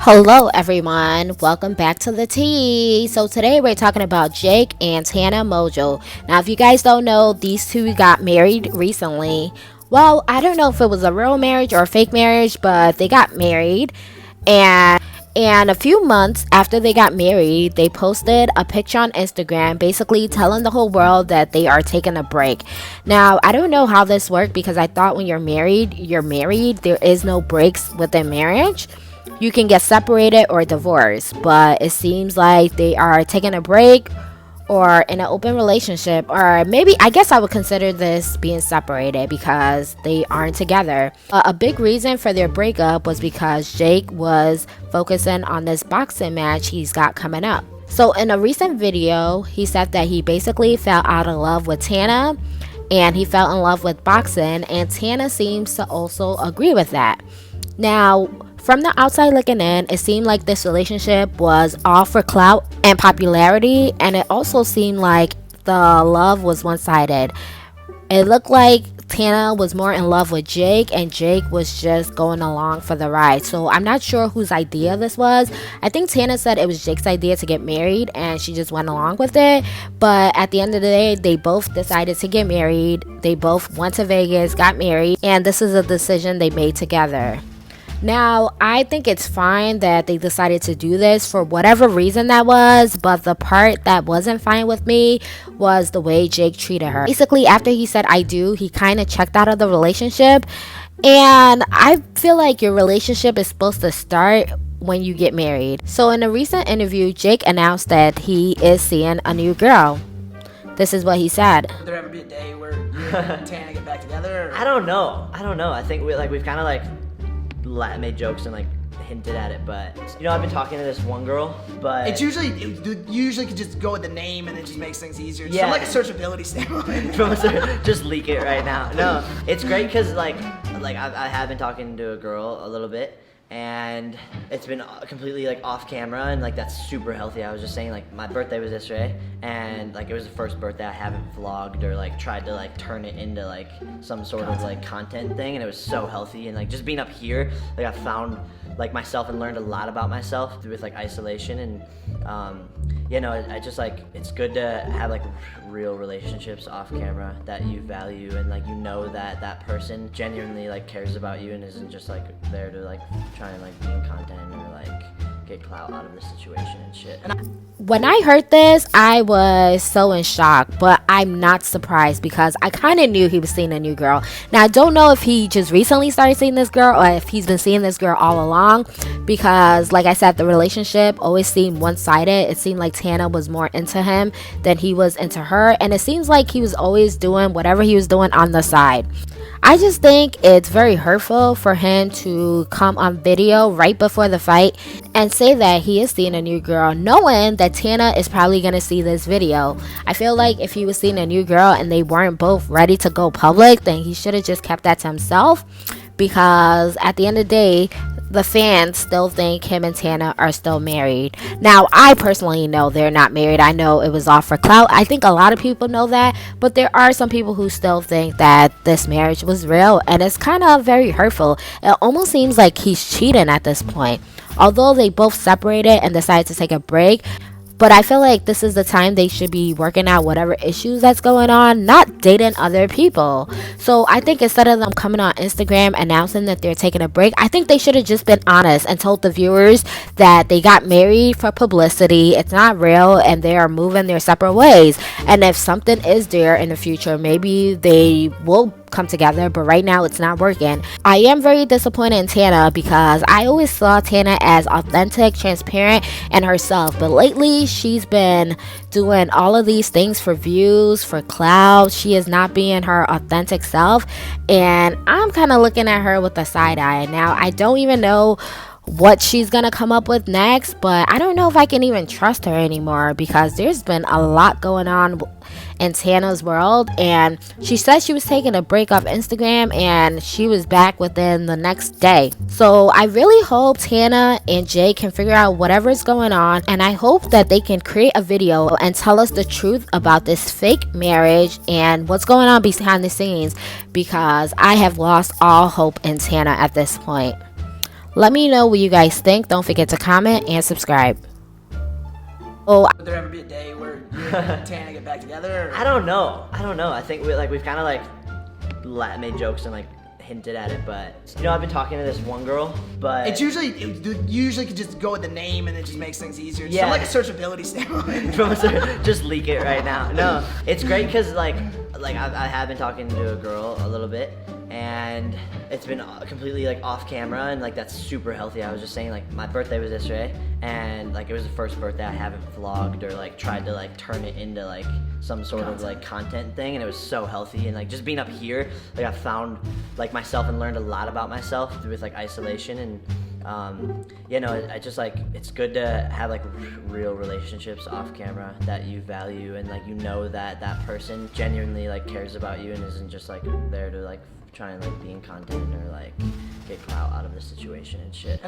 Hello everyone, welcome back to the tea. So today we're talking about Jake and Tana Mojo. Now if you guys don't know, these two got married recently. Well, I don't know if it was a real marriage or a fake marriage, but they got married. And a few months after they got married, they posted a picture on Instagram basically telling the whole world that they are taking a break. Now, I don't know how this worked because I thought when you're married, you're married. There is no breaks within marriage. You can get separated or divorced, but it seems like they are taking a break or in an open relationship, or maybe I guess I would consider this being separated because they aren't together. A big reason for their breakup was because Jake was focusing on this boxing match he's got coming up. So in a recent video, he said that he basically fell out of love with Tana and he fell in love with boxing, and Tana seems to also agree with that. Now, from the outside looking in, it seemed like this relationship was all for clout and popularity, and it also seemed like the love was one-sided. It looked like Tana was more in love with Jake, and Jake was just going along for the ride. So I'm not sure whose idea this was. I think Tana said it was Jake's idea to get married, and she just went along with it. But at the end of the day, they both decided to get married. They both went to Vegas, got married, and this is a decision they made together. Now, I think it's fine that they decided to do this for whatever reason that was, but the part that wasn't fine with me was the way Jake treated her. Basically, after he said I do, he kind of checked out of the relationship, and I feel like your relationship is supposed to start when you get married. So in a recent interview, Jake announced that he is seeing a new girl. This is what he said. Would there ever be a day where you and Tana get back together? Or? I don't know. I think we've kind of made jokes and hinted at it, but I've been talking to this one girl, but It's usually you usually could just go with the name and it just makes things easier. Yeah. From a searchability standpoint. just leak it right now. No, it's great because I have been talking to a girl a little bit, and it's been completely off camera, and that's super healthy. I was just saying my birthday was yesterday, and it was the first birthday I haven't vlogged or tried to turn it into some sort of content thing, and it was so healthy. And just being up here, I found myself and learned a lot about myself with isolation, and I just it's good to have real relationships off camera that you value, and that person genuinely cares about you and isn't just there to try and be in content or get clout out of the situation and shit. When I heard this, I was so in shock, but I'm not surprised because I kind of knew he was seeing a new girl. Now, I don't know if he just recently started seeing this girl or if he's been seeing this girl all along, because like I said, the relationship always seemed one-sided. It seemed like Tana was more into him than he was into her, and it seems like he was always doing whatever he was doing on the side. I just think it's very hurtful for him to come on video right before the fight and say that he is seeing a new girl, knowing that Tana is probably going to see this video. I feel like if he was seeing a new girl and they weren't both ready to go public, then he should have just kept that to himself, because at the end of the day, the fans still think him and Tana are still married. Now, I personally know they're not married. I know it was all for clout. I think a lot of people know that, but there are some people who still think that this marriage was real, and it's kind of very hurtful. It almost seems like he's cheating at this point. Although they both separated and decided to take a break, but I feel like this is the time they should be working out whatever issues that's going on, not dating other people. So I think instead of them coming on Instagram announcing that they're taking a break, I think they should have just been honest and told the viewers that they got married for publicity, it's not real, and they are moving their separate ways. And if something is there in the future, maybe they will come together, but right now it's not working. I am very disappointed in Tana because I always saw Tana as authentic, transparent, and herself, but lately she's been doing all of these things for views, for clout. She is not being her authentic self, and I'm kind of looking at her with a side eye. Now, I don't even know what she's gonna come up with next, but I don't know if I can even trust her anymore because there's been a lot going on in Tana's world, and she said she was taking a break off Instagram and she was back within the next day. So I really hope Tana and Jay can figure out whatever's going on, and I hope that they can create a video and tell us the truth about this fake marriage and what's going on behind the scenes, because I have lost all hope in Tana at this point. Let me know what you guys think. Don't forget to comment and subscribe. Oh, Would there ever be a day where you and Tana get back together? Or? I don't know. I think we've kind of like made jokes and like hinted at it, but I've been talking to this one girl, but It's usually could just go with the name and it just makes things easier. Just Yeah. from like a searchability standpoint. just leak it right now. No, it's great because like I have been talking to a girl a little bit, and it's been completely like off camera, and like that's super healthy. I was just saying, like, my birthday was yesterday, and like it was the first birthday I haven't vlogged or like tried to like turn it into like some sort of like content thing, and it was so healthy. And like just being up here, like I found like myself and learned a lot about myself with like isolation. And I just like, it's good to have like real relationships off camera that you value, and like that that person genuinely like cares about you and isn't just like there to like try and like be in content or like get clout out of the situation and shit.